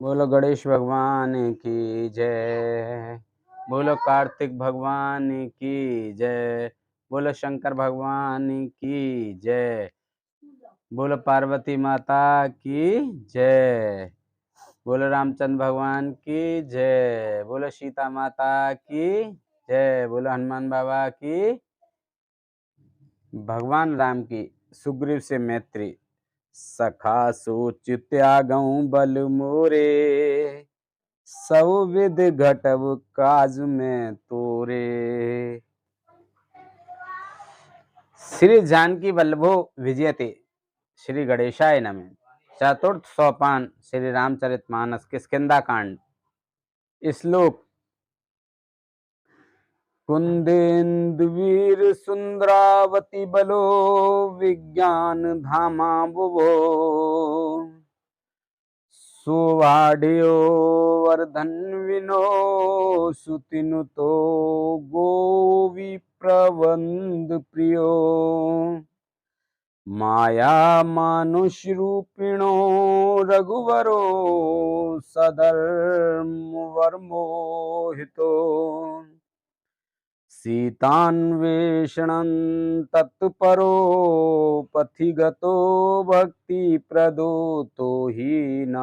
बोलो गणेश भगवान की जय। बोलो कार्तिक भगवान की जय। बोलो शंकर भगवान की जय। बोलो पार्वती माता की जय। बोलो रामचंद्र भगवान की जय। बोलो सीता माता की जय। बोलो हनुमान बाबा की। भगवान राम की सुग्रीव से मैत्री। सखा सोच त्यागऊं बल मोरे, सब विध घटव काज में तोरे। श्री जानकी वल्लभो विजयते। श्री गणेशाय नमः। चतुर्थ सोपान श्री रामचरितमानस किष्किंधा कांड। श्लोक। कुंदेन्दुवीर सुंदरावती बलो, विज्ञान धामा बुभो। सुवाढ़यो वर्धन्विनो, सुतिनुतो गोवी प्रबंध प्रियो। माया मानुष रूपिणो, रघुवरो सधर्म मोहितो। सीतान्वेषणं तत्परो, पथिगतो भक्ति प्रदो तो ही न।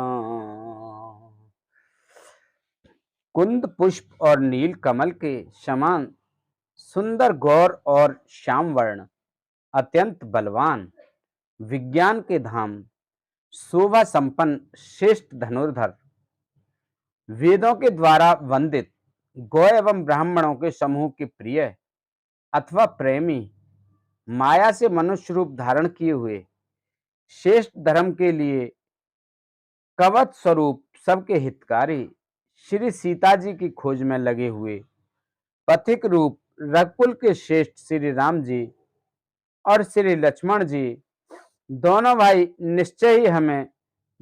कुंद पुष्प और नील कमल के समान सुंदर गौर और श्याम वर्ण, अत्यंत बलवान, विज्ञान के धाम, शोभा संपन्न श्रेष्ठ धनुर्धर, वेदों के द्वारा वंदित, गौ एवं ब्राह्मणों के समूह के प्रिय अथवा प्रेमी, माया से मनुष्य रूप धारण किए हुए, श्रेष्ठ धर्म के लिए कवच स्वरूप सबके हितकारी, श्री सीता जी की खोज में लगे हुए पथिक रूप रघुकुल के श्रेष्ठ श्री राम जी और श्री लक्ष्मण जी दोनों भाई निश्चय ही हमें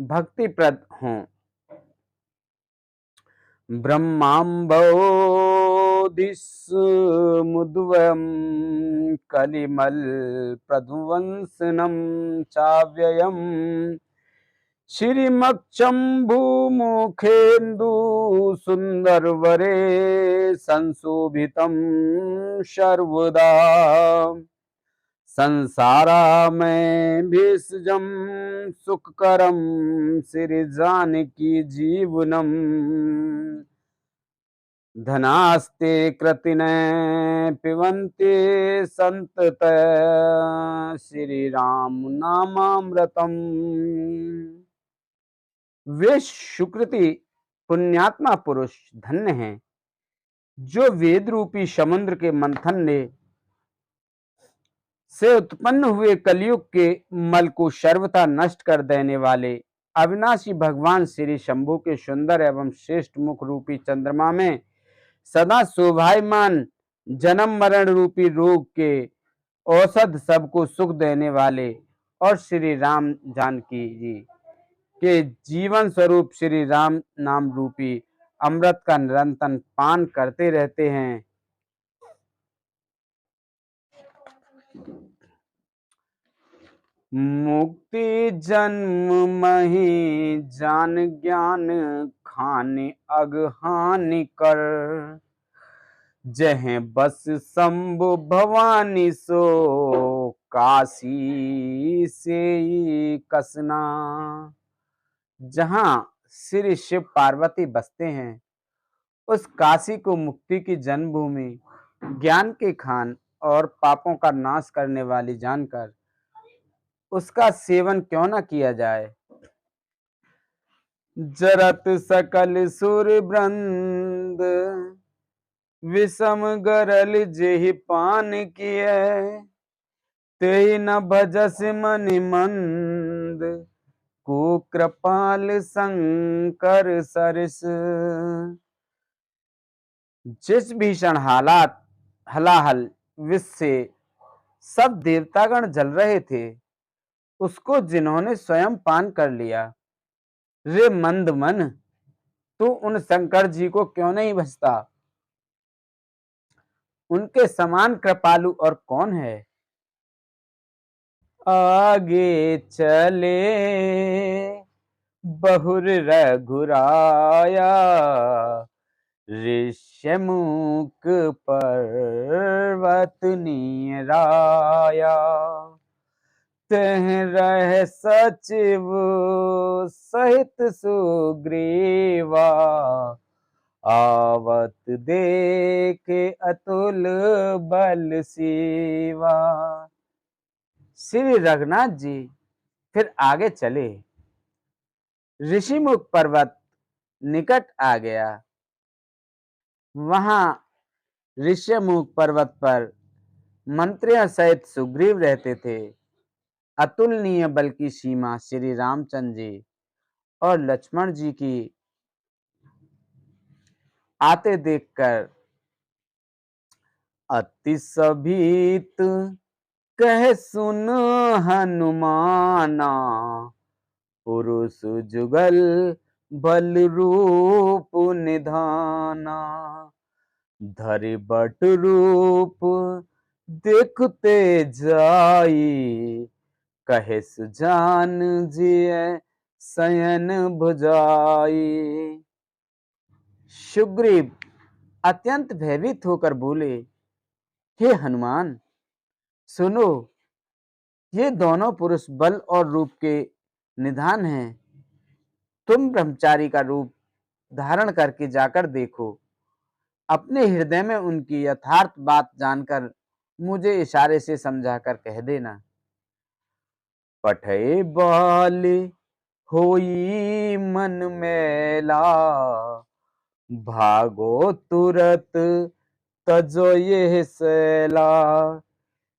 भक्तिप्रद हों। ब्रह्माम्बोधिसमुद्वयं कलिमल प्रध्वंसनं चाव्ययम्, श्रीमक्षम्भुमुखेन्दु सुन्दरवरे संशोभितं सर्वदा। संसारामय भेषजं सुखकरं श्री जानकी जीवनम्, धनास्ते कृतिनः पिबन्ति सन्ततं श्री राम नामामृतम्। वे सुकृति पुण्यात्मा पुरुष धन्य हैं जो वेद रूपी समुद्र के मंथन ने से उत्पन्न हुए कलयुग के मल को सर्वथा नष्ट कर देने वाले अविनाशी भगवान श्री शंभु के सुंदर एवं श्रेष्ठ मुख रूपी चंद्रमा में सदा शोभायमान जन्म मरण रूपी रोग के औषध सबको सुख देने वाले और श्री राम जानकी जी के जीवन स्वरूप श्री राम नाम रूपी अमृत का निरंतर पान करते रहते हैं। मुक्ति जन्म मही जान ज्ञान खाने अगहानि कर, जह बस शंभु भवानी सो काशी से कसना। जहां श्री शिव पार्वती बसते हैं उस काशी को मुक्ति की जन्मभूमि, ज्ञान के खान और पापों का नाश करने वाली जानकर उसका सेवन क्यों न किया जाए। जरत सकल सुर वृंद, विषम गरल जेहि पान किए, तेहि न भजस मनि मंद, को कृपाल शंकर सरस। जिस भीषण हलाहल विष से सब देवतागण जल रहे थे उसको जिन्होंने स्वयं पान कर लिया, रे मंद मन तू उन शंकर जी को क्यों नहीं भजता। उनके समान कृपालु और कौन है। आगे चले बहुर रघुराया, ऋष्यमुख पर्वत नीराया। तह रह सचिव सहित सुग्रीवा, आवत देखे अतुल बल सीवा। श्री रघुनाथ जी फिर आगे चले। ऋषिमुख पर्वत निकट आ गया। वहां ऋष्यमुख पर्वत पर मंत्रियों सहित सुग्रीव रहते थे। अतुलनीय बल की सीमा श्री रामचंद्र जी और लक्ष्मण जी की आते देखकर अति सभीत कह सुन हनुमाना, पुरुष जुगल बल रूप निधाना। धरि बट रूप देखते जाई, कहे सुजान जिय शयन भुजाई। सुग्रीव अत्यंत भयभीत होकर बोले, हे हनुमान, सुनो, ये दोनों पुरुष बल और रूप के निधान हैं। तुम ब्रह्मचारी का रूप धारण करके जाकर देखो। अपने हृदय में उनकी यथार्थ बात जानकर मुझे इशारे से समझाकर कह देना। पठय बाल होई मन मैला, भागो तुरत तजो ये सैला।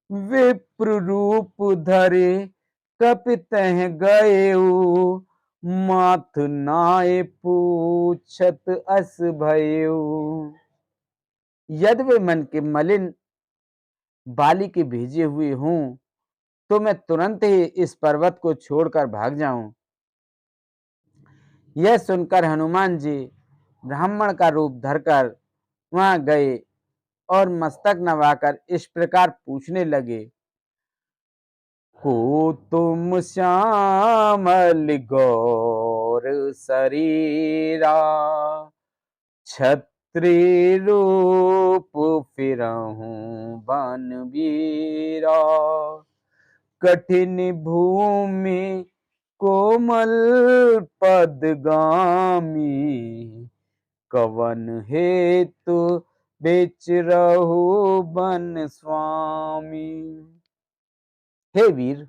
विप्र रूप धरे कपितह गएऊ, माथ नाय पूछत अस भयऊ। यदि वे मन के मलिन बाली के भेजे हुए हों तो मैं तुरंत ही इस पर्वत को छोड़कर भाग जाऊं। यह सुनकर हनुमान जी ब्राह्मण का रूप धरकर वहां गए और मस्तक नवाकर इस प्रकार पूछने लगे, को तुम श्यामल गौर शरीरा, छत्री रूप फिरहूं बनवीरा। कठिन भूमि कोमल पदगामी, कवन हेतु बेच रहु बन स्वामी। हे वीर,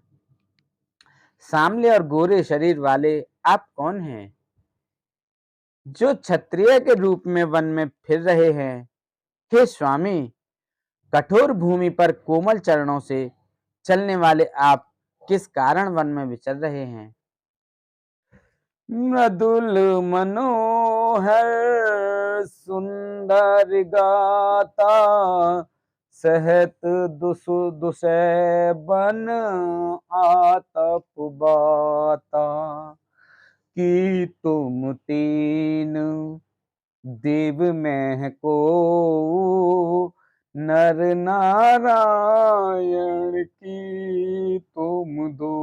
सामले और गोरे शरीर वाले आप कौन हैं, जो क्षत्रिय के रूप में वन में फिर रहे हैं? हे स्वामी, कठोर भूमि पर कोमल चरणों से चलने वाले आप किस कारण वन में विचर रहे हैं? मृदुल मनोहर सुंदर गाता, सहत दुसै बन आतप बाता। कि तुम तीन देव में को, नर नारायण की तुम दो।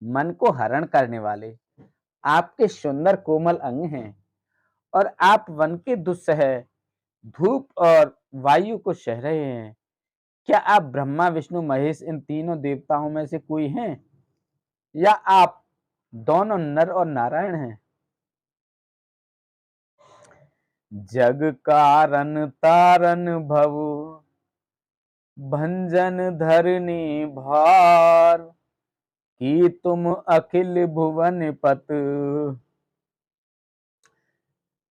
मन को हरण करने वाले आपके सुंदर कोमल अंग हैं और आप वन के दुस्सह धूप और वायु को सह रहे हैं। क्या आप ब्रह्मा विष्णु महेश इन तीनों देवताओं में से कोई हैं, या आप दोनों नर और नारायण हैं? जग कारण तारन भव, भंजन धरनी भार। कि तुम अखिल भुवन पत,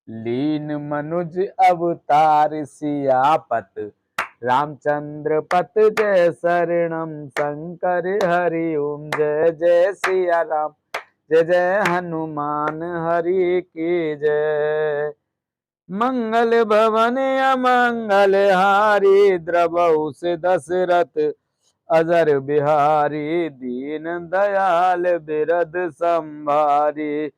लीन मनुज अवतार सियापत। रामचंद्र पत जय शरणम, शंकर हरि ओम जय जय सिया राम। जय जय हनुमान हरि की जय। मंगल भवन अमंगल हारी, द्रवहु से दशरथ अजर बिहारी। दीन दयाल बिरद संभारी,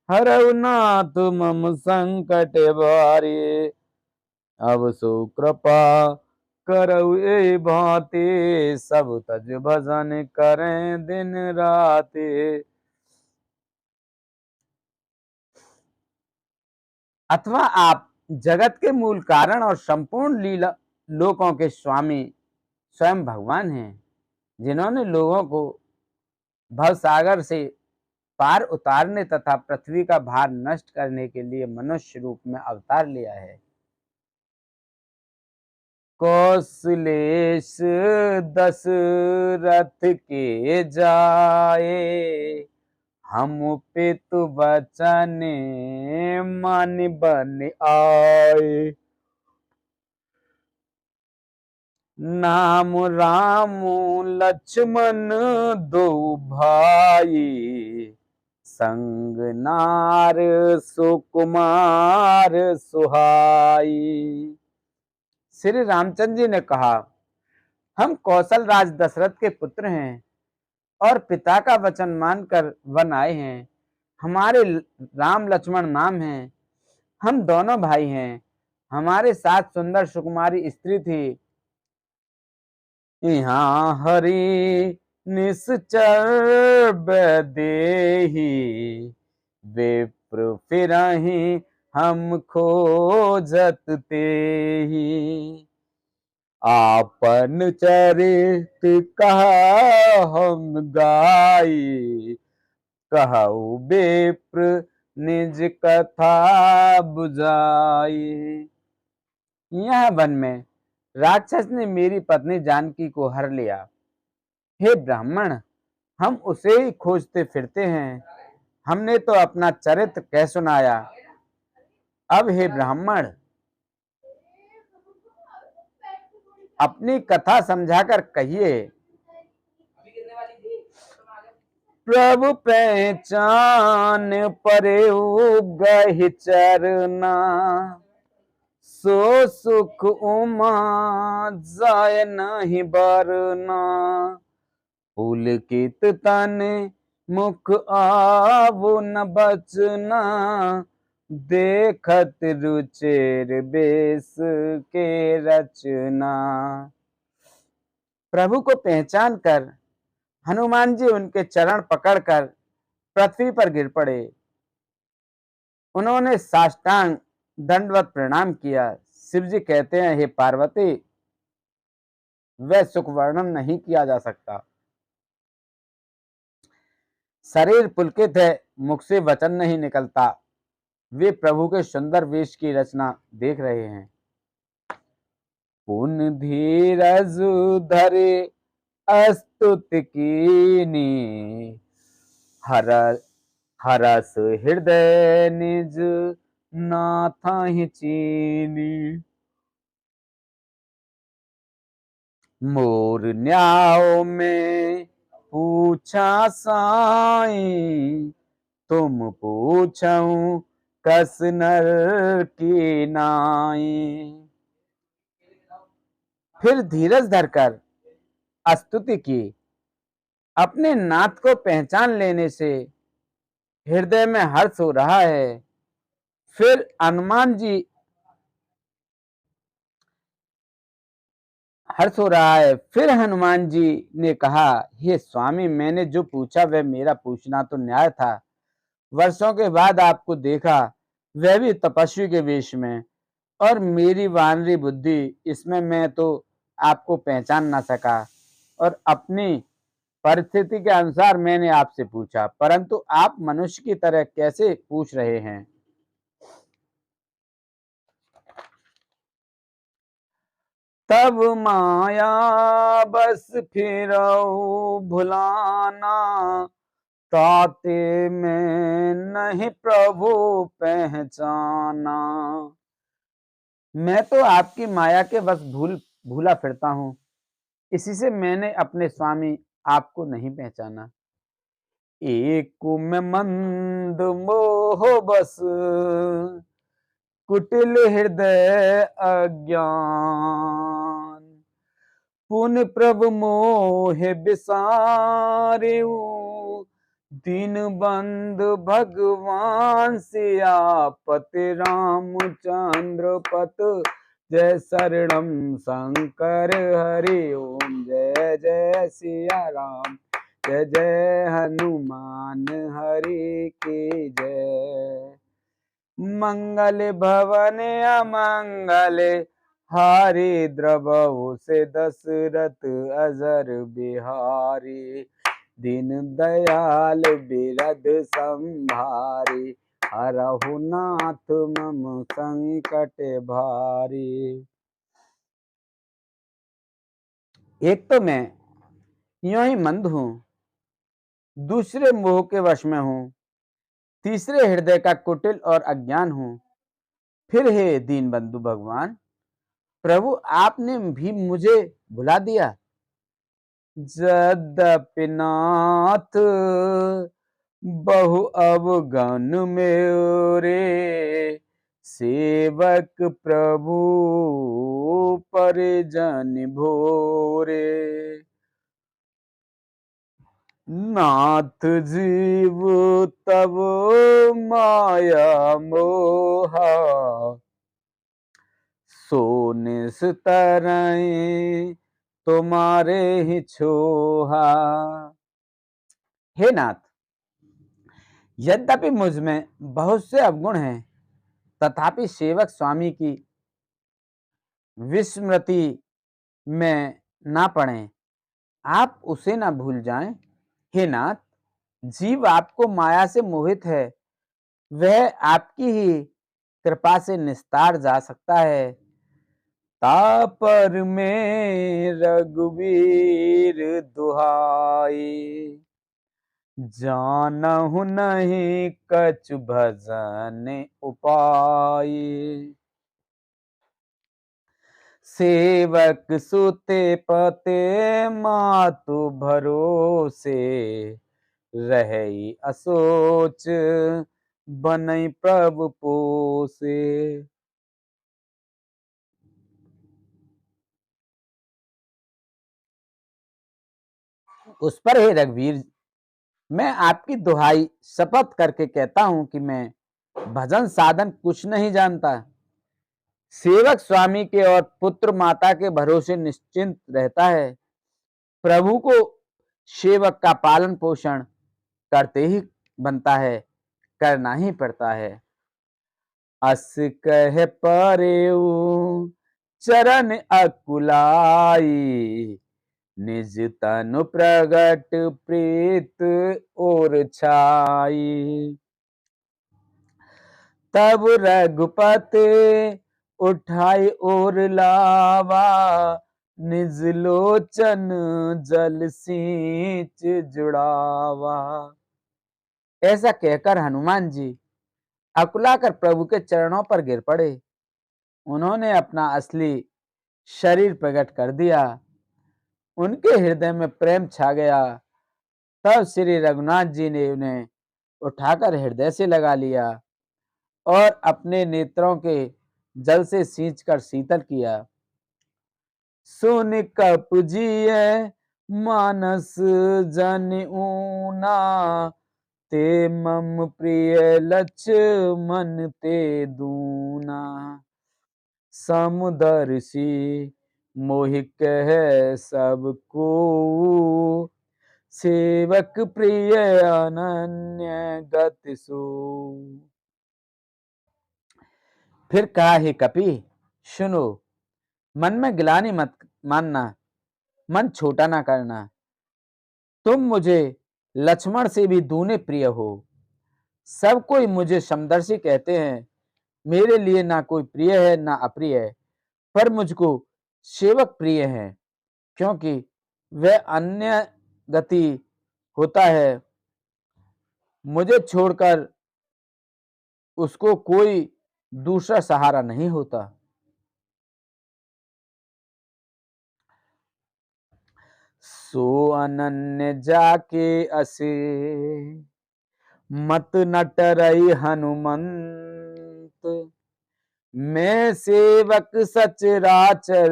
हरऊ नाथ मम संकट भारी। अब सो कृपा करऊ ए भांति सब तज भजन करें दिन राते। अथवा आप जगत के मूल कारण और संपूर्ण लीला लोकों के स्वामी स्वयं भगवान हैं, जिन्होंने लोगों को भवसागर से पार उतारने तथा पृथ्वी का भार नष्ट करने के लिए मनुष्य रूप में अवतार लिया है। कौशलेश दशरथ के जाए, हम पितु वचन मन बन आए। नाम राम लक्ष्मण दो भाई, संग नार सुकुमार सुहाई। श्री रामचंद्र जी ने कहा, हम कौशल राज दशरथ के पुत्र हैं और पिता का वचन मानकर वन आए हैं। हमारे राम लक्ष्मण नाम हैं। हम दोनों भाई हैं। हमारे साथ सुंदर सुकुमारी स्त्री थी। यहाँ हरि निश्चर देहि, विप्र फिरहि हम खोजत तेहि। आपन चरित कहा हम गाई, कहु विप्र निज कथा बुझाई। यह वन में राक्षस ने मेरी पत्नी जानकी को हर लिया। हे ब्राह्मण, हम उसे ही खोजते फिरते हैं। हमने तो अपना चरित्र कह सुनाया। अब हे ब्राह्मण, अपनी कथा समझाकर कहिए। प्रभु पहचान परेऊ गहि चरना, सो सुख उमा जाय नहीं बरना। पुलकित तन मुख आवो न बचना, देखत रुचिर बेस के रचना। प्रभु को पहचान कर हनुमान जी उनके चरण पकड़कर पृथ्वी पर गिर पड़े। उन्होंने साष्टांग दंडवत प्रणाम किया। शिव जी कहते हैं, हे पार्वती, वह सुख वर्णन नहीं किया जा सकता। शरीर पुलकित है, मुख से वचन नहीं निकलता। वे प्रभु के सुंदर वेश की रचना देख रहे हैं। पुन धीरज धरे अस्तुति कीनी, हरस हृदय निज नाथा ही चीनी। मोर न्याओ में पूछा साई, तुम पूछऊं कस नर की नाई। फिर धीरज धरकर स्तुति की। अपने नाथ को पहचान लेने से हृदय में हर्ष हो रहा है। फिर हनुमान जी हर्ष हो रहा है। फिर हनुमान जी ने कहा, हे स्वामी, मैंने जो पूछा वह मेरा पूछना तो न्याय था। वर्षों के बाद आपको देखा, वह भी तपस्वी के वेश में, और मेरी वानरी बुद्धि, इसमें मैं तो आपको पहचान ना सका और अपनी परिस्थिति के अनुसार मैंने आपसे पूछा, परंतु आप मनुष्य की तरह कैसे पूछ रहे हैं। तब माया बस फिरऊ भुलाना, ताते में नहीं प्रभु पहचाना। मैं तो आपकी माया के बस भूला फिरता हूँ, इसी से मैंने अपने स्वामी आपको नहीं पहचाना। एक में मंद मोह बस, कुटिल हृदय अज्ञान। पुन प्रभु मोह बिसारेऊ, दीन बंधु भगवान सियापति रामचंद्र पत जय शरणम शंकर हरि ओम। जय जय सिया राम, जय जय हनुमान हरि की जय। मंगल भवन अमंगल हारी, द्रवहु से दशरथ अजर बिहारी। दीन दयाल बिरध संभारी, हरहु नाथ मम संकट भारी। एक तो मैं यूं ही मंद हूं, दूसरे मोह के वश में हूं, तीसरे हृदय का कुटिल और अज्ञान हूं। फिर हे दीन बंधु भगवान, प्रभु आपने भी मुझे भुला दिया। यद्यपि नाथ बहु अवगन मेरे, सेवक प्रभु परिजन भोरे। नाथ जीव तब माया मोहा, सो निस्तरई तुम्हारे ही छोहा। हे नाथ, यद्यपि मुझ में बहुत से अवगुण हैं, तथापि सेवक स्वामी की विस्मृति में ना पड़े, आप उसे ना भूल जाएं। हे नाथ, जीव आपको माया से मोहित है, वह आपकी ही कृपा से निस्तार जा सकता है। तापर में रघुवीर दुहाई, जानहु नहीं कछु भजन उपाय। सेवक सुते पते मातु भरोसे, रही असोच बनई प्रभु पोसे। उस पर हे रघुवीर, मैं आपकी दुहाई शपथ करके कहता हूं कि मैं भजन साधन कुछ नहीं जानता। सेवक स्वामी के और पुत्र माता के भरोसे निश्चिंत रहता है। प्रभु को सेवक का पालन पोषण करते ही बनता है, करना ही पड़ता है। अस कह परेऊ चरण अकुलाई, निज तनु प्रगट प्रीत और छाई। तब रघुपति उठाई और लावा, निज लोचन जल सींच जुड़ावा। ऐसा कहकर हनुमान जी अकुलाकर प्रभु के चरणों पर गिर पड़े। उन्होंने अपना असली शरीर प्रकट कर दिया। उनके हृदय में प्रेम छा गया। तब श्री रघुनाथ जी ने उन्हें उठाकर हृदय से लगा लिया और अपने नेत्रों के जल से सींचकर शीतल किया। सुन कप जिये मानस जन ऊना, ते मम प्रिय लक्ष्मण ते दूना। समुदर्शी मोहि कह सब को, सेवक प्रिय अनन्य गति सो। फिर कहा, हे कपि सुनो, मन में गिलानी मत मानना, मन छोटा ना करना। तुम मुझे लक्ष्मण से भी दूने प्रिय हो। सब कोई मुझे समदर्शी कहते हैं। मेरे लिए ना कोई प्रिय है ना अप्रिय है, पर मुझको सेवक प्रिय है, क्योंकि वह अन्य गति होता है। मुझे छोड़कर उसको कोई दूसरा सहारा नहीं होता। सो अनन्य जाके असे, मत नटरई हनुमंत। मैं सेवक सचराचर,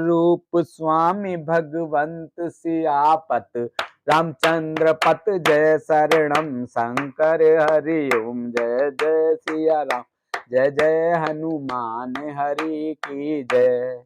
रूप स्वामी भगवंत सियापत। रामचंद्र पत जय शरणम शंकर हरि ओम। जय जय सिया राम, जय जय हनुमान हरि की जय।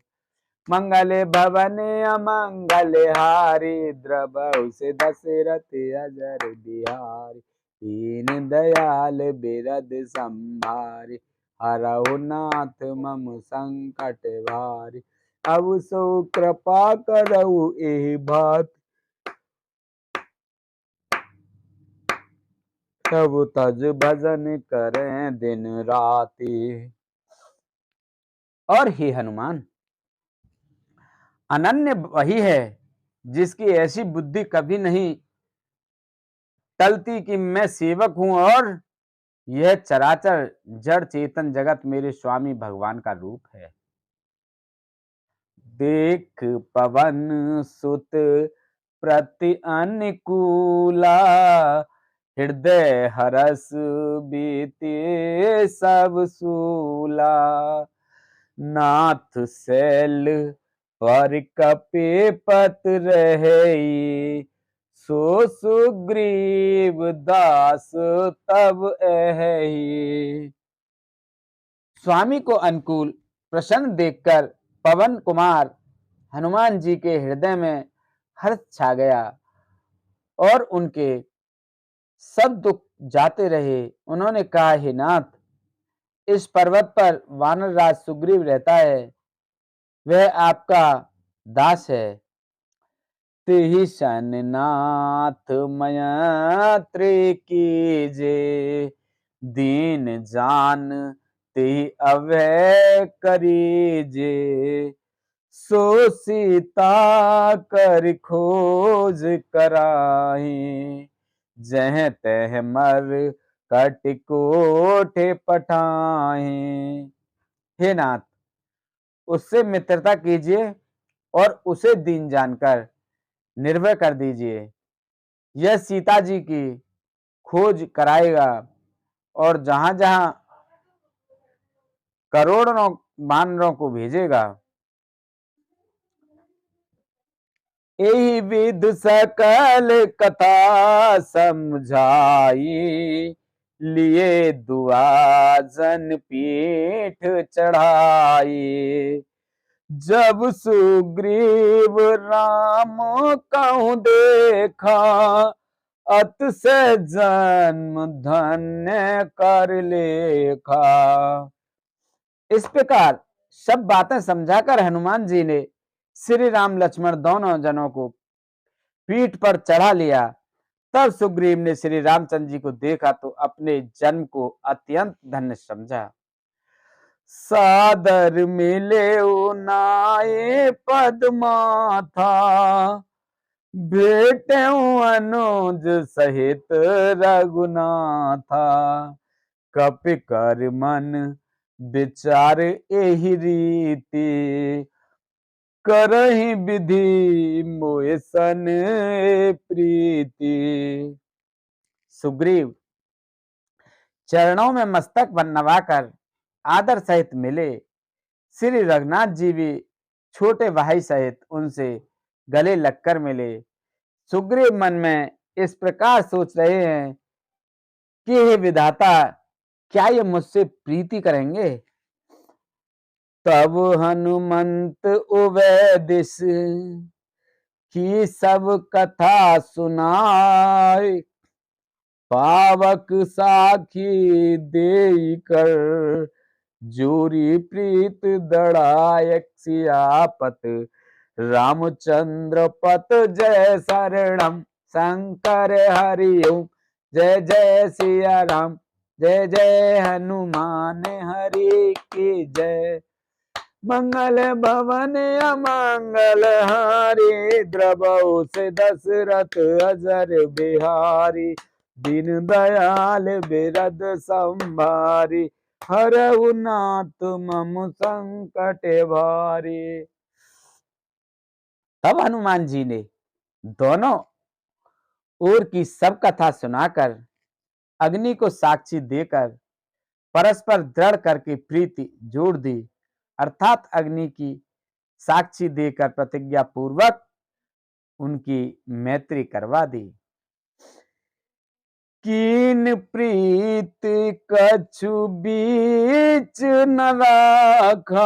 मंगल भवन अमंगल हारी, द्रवहु से दशरथ अजर बिहारी। दीन दयाल बिरद संभारी, हरहु नाथ मम संकट भारी। अब सो कृपा करहु एहि बात, प्रभु तज भजन करें दिन राति। और हे हनुमान, अनन्य वही है जिसकी ऐसी बुद्धि कभी नहीं टलती कि मैं सेवक हूं और यह चराचर जड़ चेतन जगत मेरे स्वामी भगवान का रूप है। देख पवन सुत प्रति अनुकूला, हृदय हरस बीते सब सूला। नाथ शैल पर कपि पत रहे, सो सुग्रीव दास तब अहि। स्वामी को अनुकूल प्रसन्न देखकर पवन कुमार हनुमान जी के हृदय में हर्ष छा गया और उनके सब दुख जाते रहे। उन्होंने कहा, हे नाथ, इस पर्वत पर वानर राज सुग्रीव रहता है, वह आपका दास है। तिहि सन नाथ मयात्री कीजे, दीन जान तिहि अभय करीजे। सो सीता कर खोज कराही, जह तह मर कट कोठे पठाही। हे नाथ, उससे मित्रता कीजिए और उसे दीन जानकर निर्भय कर दीजिए। यह सीता जी की खोज कराएगा और जहां जहां करोड़ों वानरों को भेजेगा। एहि विध सकल कथा समझाई, लिए दुआजन पीठ चढ़ाई। जब सुग्रीव राम कहूँ देखा, अत से जन्म धन्य कर लेखा। इस प्रकार सब बातें समझाकर हनुमान जी ने श्री राम लक्ष्मण दोनों जनों को पीठ पर चढ़ा लिया। तब सुग्रीव ने श्री रामचंद्र जी को देखा तो अपने जन्म को अत्यंत धन्य समझा। सादर मिले नाये पद माथा, भेटे अनुज सहित रघुनाथा। कपि कर मन विचार एहि रीति, करहि विधि मोहि सन प्रीति। सुग्रीव चरणों में मस्तक नवाकर आदर सहित मिले। श्री रघुनाथ जी भी छोटे भाई सहित उनसे गले लगकर मिले। सुग्रीव मन में इस प्रकार सोच रहे हैं कि हे विधाता, क्या ये मुझसे प्रीति करेंगे? तब हनुमंत उभय दिस, की सब कथा सुनाय। पावक साखी देई कर, जोरी प्रीत दड़ायक। सियापत रामचंद्र पत जय शरणम, शंकर हरिओम जय जय सिया राम। जय जय हनुमान हरि की जय। मंगल भवन अमंगल हारी, द्रवहु से दशरथ अजर बिहारी। दीन दयाल बिरद संभारी, हरहु नाथ मम संकट भारी। तब हनुमान जी ने दोनों ओर की सब कथा सुनाकर, अग्नि को साक्षी देकर, परस्पर दृढ़ करके प्रीति जोड़ दी। अर्थात अग्नि की साक्षी देकर प्रतिज्ञा पूर्वक उनकी मैत्री करवा दी। कीन प्रीत कछु बीच न राखा,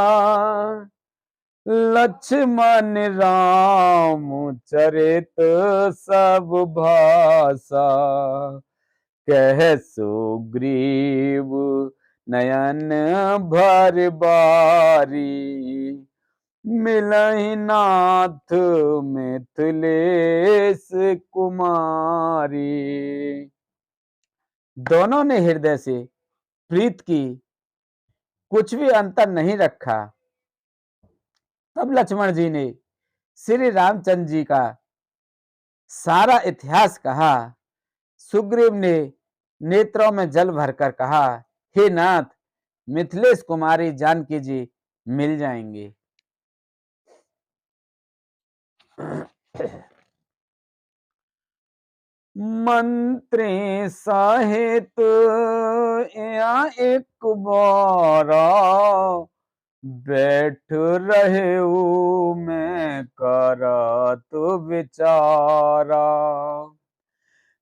लक्ष्मण राम चरित सब भाषा, कह सुग्रीव नयन भर बारी, मिलहि नाथ मिथिलेश कुमारी। दोनों ने हृदय से प्रीत की, कुछ भी अंतर नहीं रखा। तब लक्ष्मण जी ने श्री रामचंद्र जी का सारा इतिहास कहा। सुग्रीव ने नेत्रों में जल भरकर कहा, हे नाथ, मिथिलेश कुमारी जानकी जी मिल जाएंगे। मंत्री साहित या एक बारा, बैठ रहे मैं करत विचारा,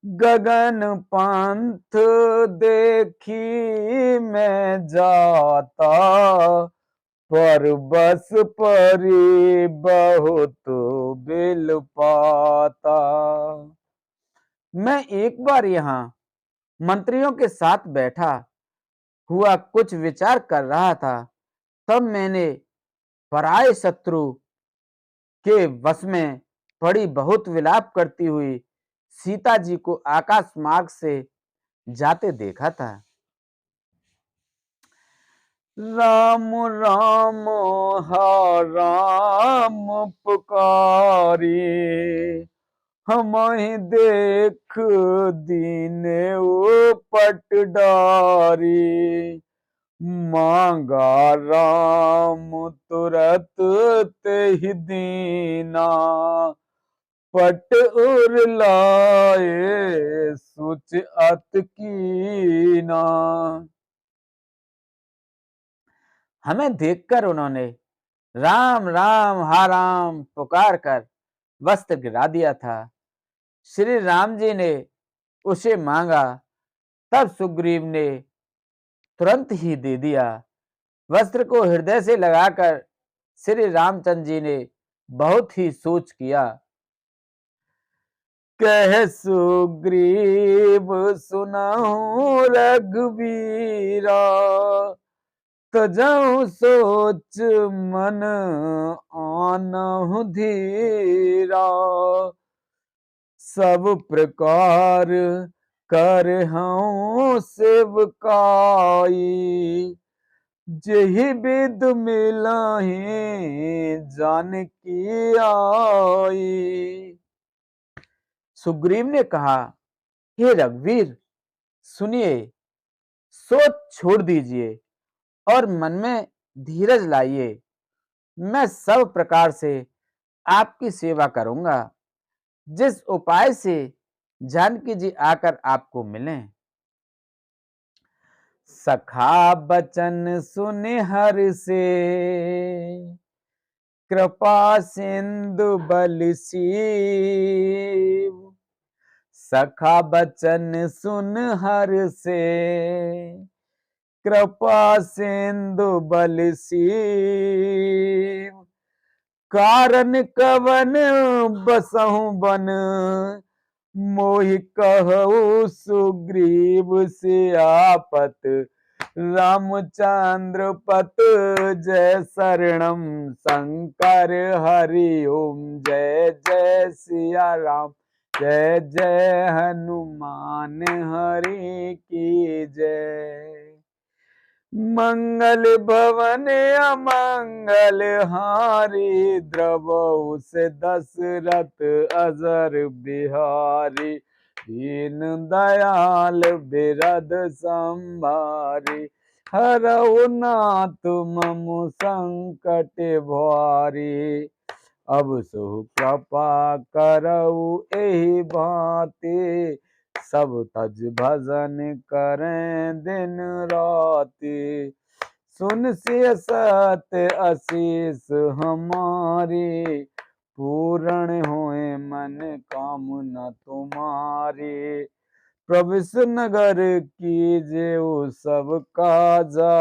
गगन पंथ देखी मैं जाता, पर बस परी बहुत बिल पाता। मैं एक बार यहाँ मंत्रियों के साथ बैठा हुआ कुछ विचार कर रहा था, तब मैंने पराये शत्रु के वश में पड़ी बहुत विलाप करती हुई सीता जी को आकाश मार्ग से जाते देखा था। राम राम हा राम पुकारी, हमहि देख दीने पट डारी, मांगा राम तुरत तेहि दीना, पट उर लाए सुच अत कीना। हमें देखकर उन्होंने राम राम हा राम पुकार कर वस्त्र गिरा दिया था। श्री राम जी ने उसे मांगा, तब सुग्रीव ने तुरंत ही दे दिया। वस्त्र को हृदय से लगाकर श्री रामचंद्र जी ने बहुत ही सोच किया। कह सुग्रीव सुनहु रघुवीरा, तजहु सोच मन आनहु धीरा, सब प्रकार करहु सेवकाई, जेहि विध मिलहि जानकी आई। सुग्रीव ने कहा, हे रघुवीर, सुनिए, सोच छोड़ दीजिए और मन में धीरज लाइए। मैं सब प्रकार से आपकी सेवा करूंगा, जिस उपाय से जानकी जी आकर आपको मिलें। सखा बचन सुनि हर से, कृपा सिंधु बल सीव, सखा बचन सुन हर से, कृपा सिंधु बल सीव, कारण कवन बसहु बन, मोहि कहु सुग्रीव सियापत, रामचंद्र पत जय शरणम शंकर हरि ओम, जय जय सिया राम, जय जय हनुमान हरि की जय। मंगल भवन अमंगल हारी, द्रवहु से दशरथ अजर बिहारी, दीन दयाल बिरद संभारी, हरऊ नाथ मम संकट भारी, अब सु कृपा करऊ एहि भांति, सब तज भजन करें दिन राति, सुन सिय सत्य असीस हमारी, पूर्ण होए मन कामना तुम्हारी, प्रविश नगर कीजे सब काजा,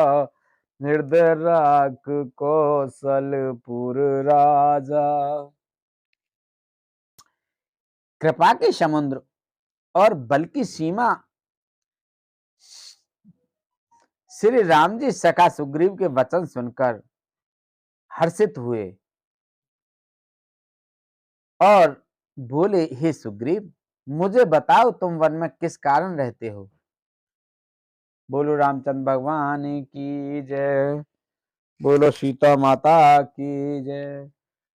हृदय राख कौशलपुर राजा। कृपा के समुद्र और बल की सीमा श्री राम जी सखा सुग्रीव के वचन सुनकर हर्षित हुए और बोले, हे सुग्रीव, मुझे बताओ तुम वन में किस कारण रहते हो। बोलो रामचंद्र भगवान की जय, बोलो सीता माता की जय,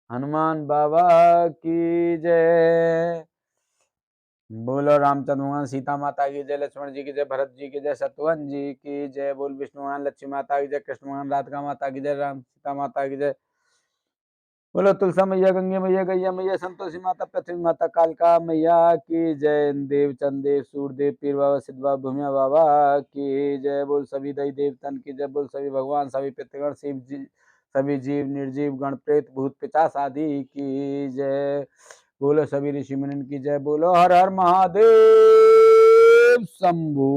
हनुमान बाबा की जय। बोलो रामचंद्र भगवान सीता माता की जय, लक्ष्मण जी की जय, भरत जी की जय, शत्रुघ्न जी की जय। बोल विष्णु भगवान लक्ष्मी माता की जय, कृष्ण भगवान राधिका माता की जय, राम सीता माता की जय। बोलो तुलसा मैया, गंगे मैया, गैया मैया, संतोषी माता, पृथ्वी माता, कालका मैया की जय। देव चंदेव सूरदेव पीर बाबा सिद्ध बाबा भूमिया बाबा की जय। बोल सभी दई देवतन की जय। बोल सभी भगवान, सभी पितृगण, शिव जी, सभी जीव निर्जीव गण प्रेत भूत पिशाच आदि की जय। बोलो सभी ऋषि मुनि की जय। बोलो हर हर महादेव शंभू।